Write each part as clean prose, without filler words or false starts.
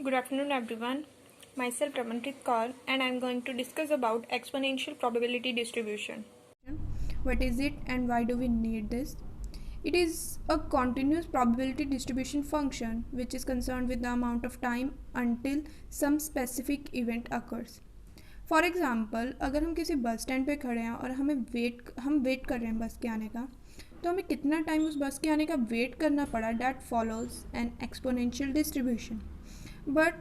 Good afternoon, everyone. Myself Ramanpreet Kaur, and I am going to discuss about exponential probability distribution. What is it and why do we need this? It is a continuous probability distribution function which is concerned with the amount of time until some specific event occurs. For example अगर हम किसी bus stand पे खड़े हैं और हम wait कर रहे हैं बस के आने का, तो हमें कितना टाइम उस बस के आने का वेट करना पड़ा, that follows N exponential distribution. But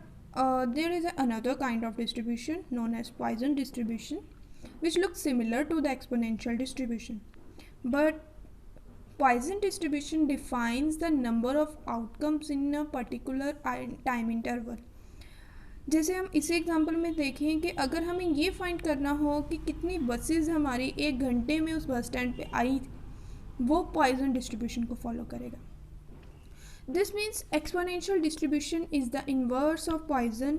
there is another kind of distribution known as Poisson distribution, which looks similar to the exponential distribution. But Poisson distribution defines the number of outcomes in a particular time interval. जैसे हम इसी example में देखें कि अगर हमें ये find करना हो कि कितनी बसेस हमारी एक घंटे में उस बस स्टैंड पे आई, वो पॉइजन डिस्ट्रीब्यूशन को फॉलो करेगा. This means exponential distribution is the inverse of Poisson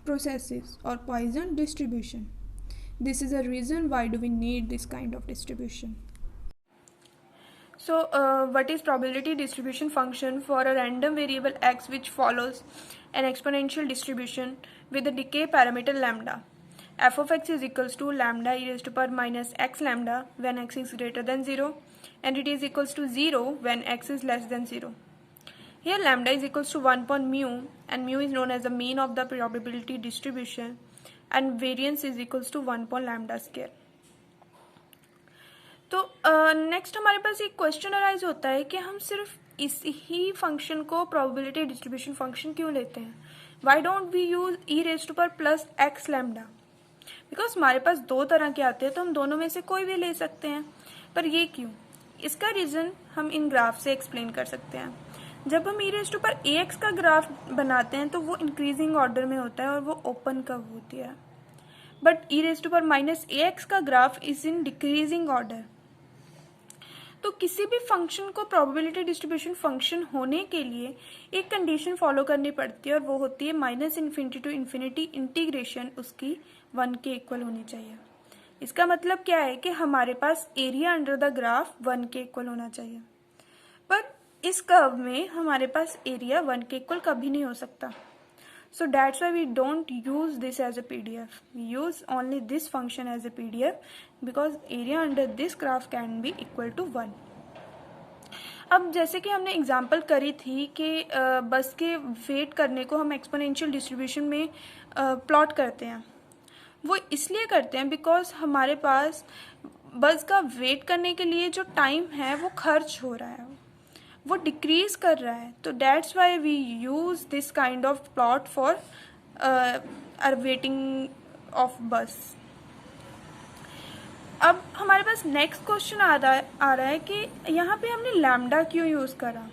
processes or Poisson distribution. This is a reason why do we need this kind of distribution. So, what is probability distribution function for a random variable x which follows an exponential distribution with a decay parameter lambda? F of x is equals to lambda e raised to power minus x lambda when x is greater than 0, and it is equals to 0 when x is less than 0. Here lambda is equals to 1 upon mu, and mu is known as the mean of the probability distribution, and variance is equals to 1 upon lambda square. तो next हमारे पास एक question arise होता है कि हम सिर्फ इस ही फंक्शन को प्रोबेबिलिटी डिस्ट्रीब्यूशन फंक्शन क्यों लेते हैं. Why don't we use e raise to पर प्लस एक्स लैम्डा? बिकॉज हमारे पास दो तरह के आते हैं, तो हम दोनों में से कोई भी ले सकते हैं. पर ये क्यों? इसका रीज़न हम इन ग्राफ से एक्सप्लेन कर सकते हैं. जब हम ई रेज टू पर ए एक्स का ग्राफ बनाते हैं तो वो इंक्रीजिंग ऑर्डर में होता है और वो ओपन कब होती है. बट ई रेज टू पर माइनस ए एक्स का graph is in decreasing order. तो किसी भी फंक्शन को प्रोबेबिलिटी डिस्ट्रीब्यूशन फंक्शन होने के लिए एक कंडीशन फॉलो करनी पड़ती है, और वो होती है minus infinity to infinity integration उसकी 1 के इक्वल होनी चाहिए. इसका मतलब क्या है कि हमारे पास एरिया अंडर द ग्राफ 1 के इक्वल होना चाहिए. पर इस कर्व में हमारे पास एरिया 1 के इक्वल कभी नहीं हो सकता. So that's why we don't use this as a PDF. We use only this function as a PDF because area under this graph can be equal to 1. अब जैसे कि हमने एग्जांपल करी थी कि बस के वेट करने को हम एक्सपोनेंशियल डिस्ट्रीब्यूशन में प्लॉट करते हैं. वो इसलिए करते हैं बिकॉज हमारे पास बस का वेट करने के लिए जो टाइम है वो खर्च हो रहा है, वो डिक्रीज कर रहा है. तो that's why we use this kind of plot for waiting of bus. अब हमारे पास नेक्स्ट क्वेश्चन आ रहा है कि यहाँ पे हमने लैम्डा क्यों यूज़ करा.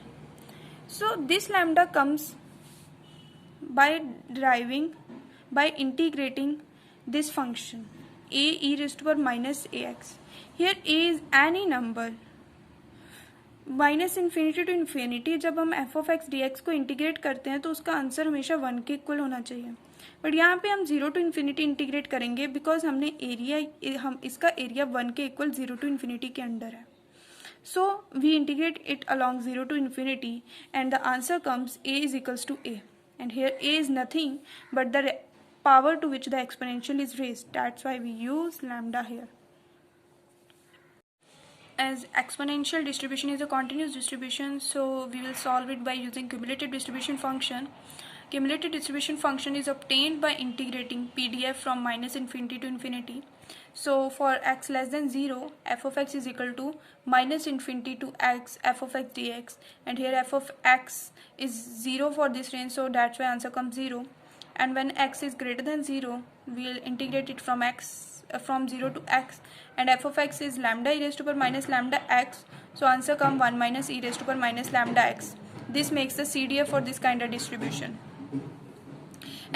So this lambda comes by driving by integrating this function a e raised to power minus ax. Here a is any number minus infinity to infinity. जब हम f of x d x को integrate करते हैं तो उसका answer हमेशा 1 के equal होना चाहिए. बट यहाँ पे हम 0 टू इन्फिनिटी इंटीग्रेट करेंगे बिकॉज हम इसका एरिया 1 के इक्वल 0 टू इन्फिनिटी के अंडर है. So we integrate it along 0 to infinity and the answer comes a is equals to a, and here a is nothing but the power to which the exponential is raised. That's why we use lambda here. As exponential distribution is a continuous distribution, so we will solve it by using cumulative distribution function. Cumulative distribution function is obtained by integrating PDF from minus infinity to infinity. So for x less than 0, f of x is equal to minus infinity to x f of x dx, and here f of x is 0 for this range, so that's why answer comes 0. And when x is greater than 0, we'll integrate it from 0 to x, and f of x is lambda e raised to power minus lambda x, so answer come 1 minus e raised to power minus lambda x. This makes the CDF for this kind of distribution.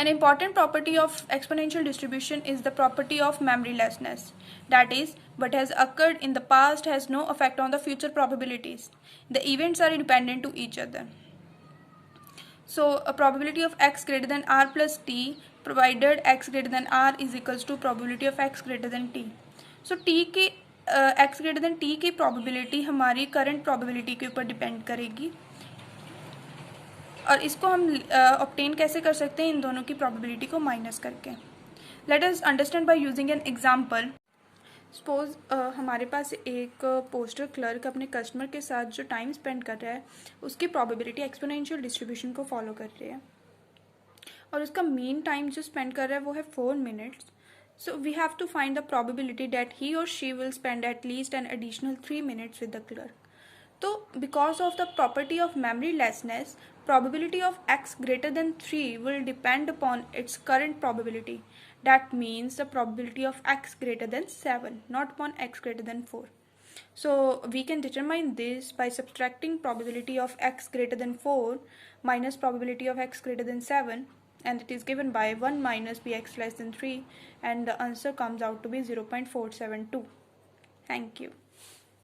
An important property of exponential distribution is the property of memorylessness. That is, what has occurred in the past has no effect on the future probabilities. The events are independent to each other. So a probability of x greater than r plus t provided x greater than r is equals to probability of x greater than t. So t की x greater than t की probability हमारी current probability के ऊपर depend करेगी. और इसको हम obtain कैसे कर सकते हैं, इन दोनों की प्रोबेबिलिटी को माइनस करके। Let us understand by using an example. Suppose हमारे पास एक पोस्टर क्लर्क अपने कस्टमर के साथ जो टाइम स्पेंड कर रहा है उसकी प्रोबेबिलिटी एक्सपोनेंशियल डिस्ट्रीब्यूशन को फॉलो कर रही है, और उसका मीन टाइम जो स्पेंड कर रहा है वो है 4 minutes. So we have to find the probability that he or she will spend at least an additional 3 minutes with the clerk. So because of the property of memorylessness, probability of x greater than 3 will depend upon its current probability. That means the probability of x greater than 7, not upon x greater than 4. So we can determine this by subtracting probability of x greater than 4 minus probability of x greater than 7, and it is given by 1 minus bx less than 3, and the answer comes out to be 0.472. Thank you.